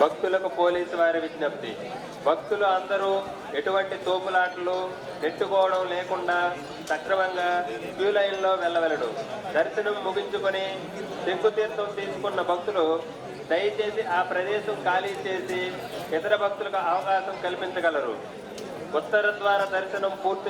భక్తులకు పోలీసు వారి విజ్ఞప్తి. భక్తులు అందరూ ఎటువంటి తోపులాటలు నెట్టుకోవడం లేకుండా సక్రమంగా క్యూ లైన్లో వెళ్ళవలెను. దర్శనం ముగించుకొని శంకుతీర్థం తీసుకున్న భక్తులు దయచేసి ఆ ప్రదేశం ఖాళీ చేసి ఇతర భక్తులకు అవకాశం కల్పించగలరు. ఉత్తర ద్వార దర్శనం పూర్తి